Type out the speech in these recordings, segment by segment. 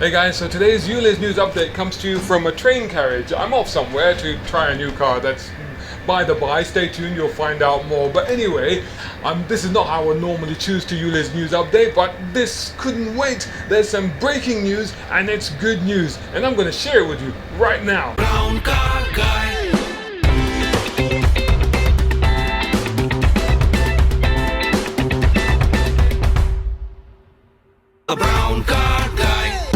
Hey guys, so today's ulez news update comes to you from a train carriage. I'm off somewhere to try a new car. That's by the by. Stay tuned, you'll find out more. But anyway, this is not how I normally choose to ulez news update, but this couldn't wait. There's some breaking news and it's good news, and I'm going to share it with you right now. Brown car guy. A brown car guy.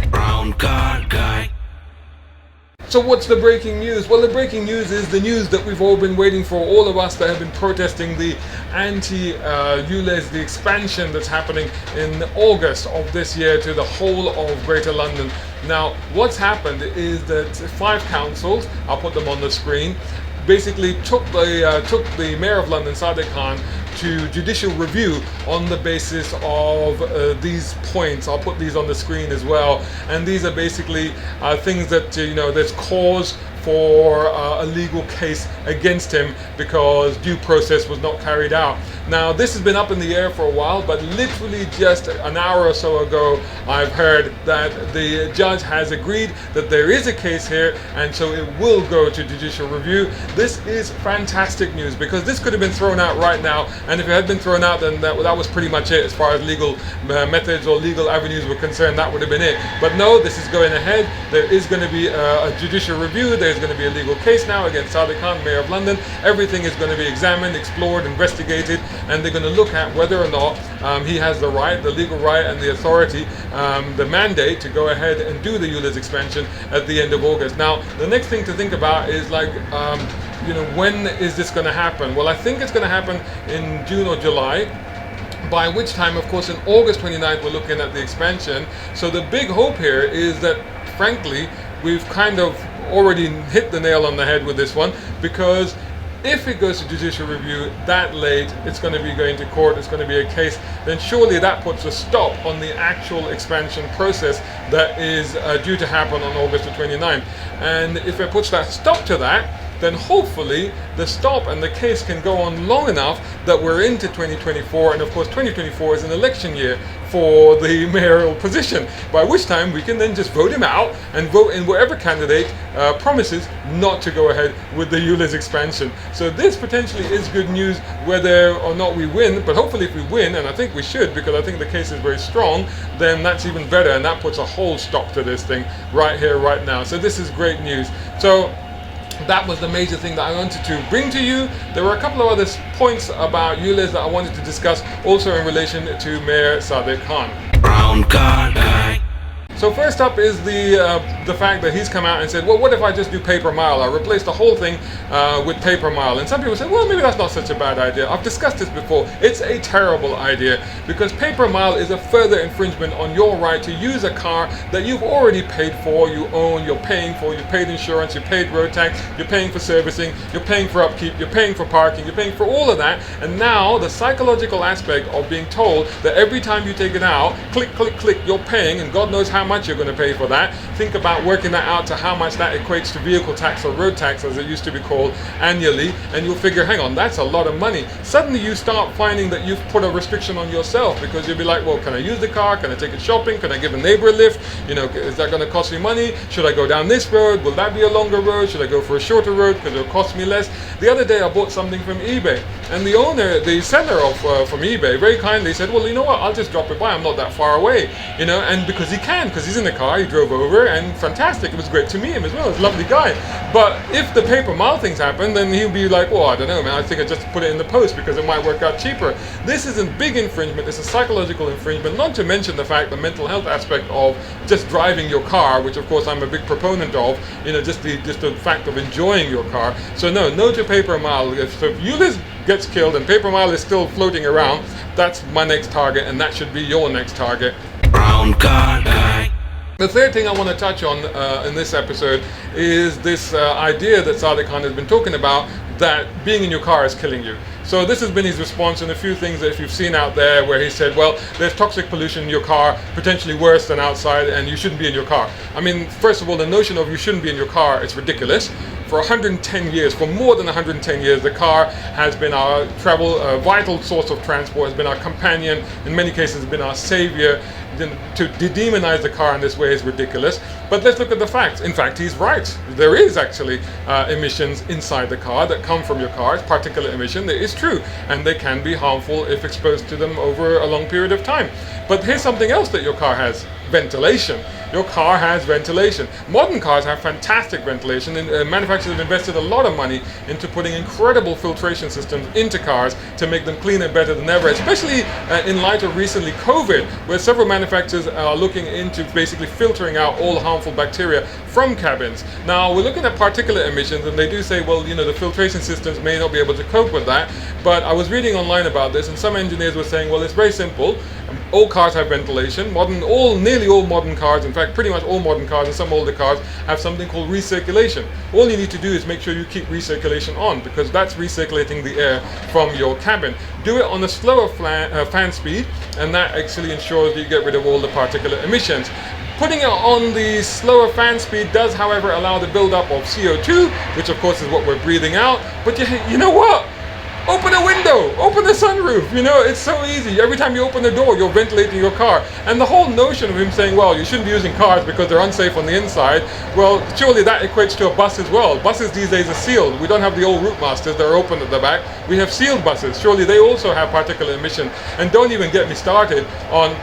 Brown car guy. So what's the breaking news? Well, the breaking news is the news that we've all been waiting for, all of us that have been protesting the anti-ulez, the expansion that's happening in August of this year to the whole of Greater London. Now, what's happened is that 5 councils, I'll put them on the screen, basically took the Mayor of London, Sadiq Khan, to judicial review on the basis of these points. I'll put these on the screen as well. And these are basically things that, there's cause for a legal case against him because due process was not carried out. Now, this has been up in the air for a while, but literally just an hour or so ago, I've heard that the judge has agreed that there is a case here, and so it will go to judicial review. This is fantastic news because this could have been thrown out right now, and if it had been thrown out, then that was pretty much it as far as legal methods or legal avenues were concerned. That would have been it. But no, this is going ahead. There is going to be a judicial review. There's going to be a legal case now against Sadiq Khan, Mayor of London. Everything is going to be examined, explored, investigated, and they're going to look at whether or not he has the right, the legal right, and the authority, the mandate to go ahead and do the ulez expansion at the end of August. Now, the next thing to think about is when is this going to happen? Well, I think it's going to happen in June or July, by which time, of course, in August 29th, we're looking at the expansion. So the big hope here is that, frankly, we've kind of already hit the nail on the head with this one, because if it goes to judicial review that late, it's going to be going to court, it's going to be a case, then surely that puts a stop on the actual expansion process that is due to happen on August the 29th. And if it puts that stop to that, then hopefully the stop and the case can go on long enough that we're into 2024, and of course 2024 is an election year for the mayoral position, by which time we can then just vote him out and vote in whatever candidate promises not to go ahead with the ulez expansion. So this potentially is good news whether or not we win, but hopefully if we win, and I think we should because I think the case is very strong, then that's even better, and that puts a whole stop to this thing right here, right now. So this is great news. So that was the major thing that I wanted to bring to you. There were a couple of other points about ulez that I wanted to discuss also in relation to Mayor Sadiq Khan. Brown car guy. So first up is the fact that he's come out and said, well, what if I just do paper mile? I replace the whole thing with paper mile. And some people say, well, maybe that's not such a bad idea. I've discussed this before. It's a terrible idea because paper mile is a further infringement on your right to use a car that you've already paid for, you own, you're paying for, you paid insurance, you paid road tax, you're paying for servicing, you're paying for upkeep, you're paying for parking, you're paying for all of that. And now the psychological aspect of being told that every time you take it out, click, click, click, you're paying, and God knows how much you're going to pay for that. Think about working that out to how much that equates to vehicle tax or road tax, as it used to be called, annually, and you'll figure, hang on, that's a lot of money. Suddenly you start finding that you've put a restriction on yourself, because you'll be like, well, can I use the car? Can I take it shopping? Can I give a neighbor a lift? Is that going to cost me money? Should I go down this road? Will that be a longer road? Should I go for a shorter road because it'll cost me less? The other day I bought something from eBay, and the seller from eBay very kindly said, well, you know what, I'll just drop it by, I'm not that far away, and because he's in the car, he drove over, and fantastic, it was great to meet him as well, he's a lovely guy. But if the paper mile things happen, then he'll be like, well, I don't know, man, I think I just put it in the post because it might work out cheaper. This is a big infringement, it's a psychological infringement, not to mention the fact, the mental health aspect of just driving your car, which of course I'm a big proponent of, just the fact of enjoying your car. So no to paper mile. So if ulez gets killed and paper mile is still floating around, that's my next target, and that should be your next target. Brown car guy. The third thing I want to touch on in this episode is this idea that Sadiq Khan has been talking about, that being in your car is killing you. So this has been his response, and a few things that if you've seen out there where he said, well, there's toxic pollution in your car, potentially worse than outside, and you shouldn't be in your car. I mean, first of all, the notion of you shouldn't be in your car is ridiculous. for 110 years, for more than 110 years, the car has been our vital source of transport, has been our companion, in many cases has been our savior. To demonize the car in this way is ridiculous. But let's look at the facts. In fact, he's right. There is actually emissions inside the car that come from your car. It's particulate emission. That is true. And they can be harmful if exposed to them over a long period of time. But here's something else that your car has: ventilation. Your car has ventilation. Modern cars have fantastic ventilation, and manufacturers have invested a lot of money into putting incredible filtration systems into cars to make them cleaner and better than ever, especially in light of recently COVID, where several manufacturers are looking into basically filtering out all harmful bacteria from cabins. Now, we're looking at particulate emissions, and they do say, well, you know, the filtration systems may not be able to cope with that. But I was reading online about this, and some engineers were saying, well, it's very simple. All cars have ventilation. Nearly all modern cars, in fact, pretty much all modern cars and some older cars have something called recirculation. All you need to do is make sure you keep recirculation on, because that's recirculating the air from your cabin. Do it on a slower fan speed, and that actually ensures that you get rid of all the particulate emissions. Putting it on the slower fan speed does, however, allow the buildup of CO2, which of course is what we're breathing out. But you know what? Open a window, open the sunroof, you know, it's so easy. Every time you open the door, you're ventilating your car. And the whole notion of him saying, well, you shouldn't be using cars because they're unsafe on the inside, well, surely that equates to a bus as well. Buses these days are sealed. We don't have the old Routmasters that are open at the back. We have sealed buses. Surely they also have particulate emission. And don't even get me started on,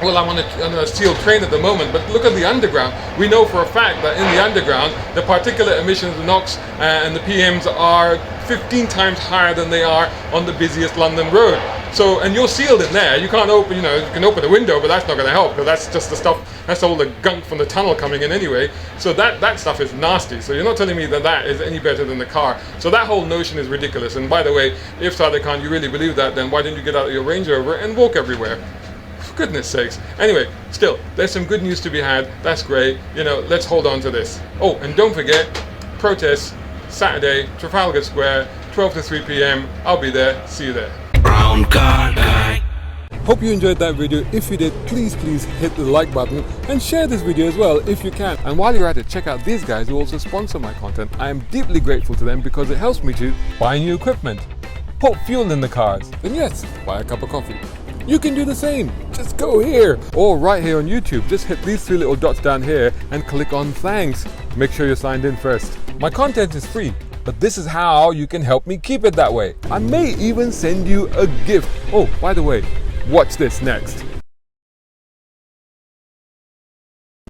well, I'm on a steel train at the moment, but look at the underground. We know for a fact that in the underground, the particulate emissions, the NOx and the PMs are 15 times higher than they are on the busiest London road. So, and you're sealed in there. You can't open, you know, you can open the window, but that's not going to help, because that's just the stuff, that's all the gunk from the tunnel coming in anyway. So that stuff is nasty. So you're not telling me that that is any better than the car. So that whole notion is ridiculous. And by the way, if Sadiq, you really believe that, then why didn't you get out of your Range Rover and walk everywhere? For goodness sakes. Anyway, still, there's some good news to be had. That's great. You know, let's hold on to this. Oh, and don't forget, protests Saturday, Trafalgar Square, 12 to 3 p.m. I'll be there. See you there. Brown car guy. Hope you enjoyed that video. If you did, please hit the like button and share this video as well if you can. And while you're at it, check out these guys who also sponsor my content. I am deeply grateful to them because it helps me to buy new equipment, put fuel in the cars, and yes, buy a cup of coffee. You can do the same. Just go here or right here on YouTube. Just hit these three little dots down here and click on thanks. Make sure you're signed in first. My content is free, but this is how you can help me keep it that way. I may even send you a gift. Oh, by the way, watch this next.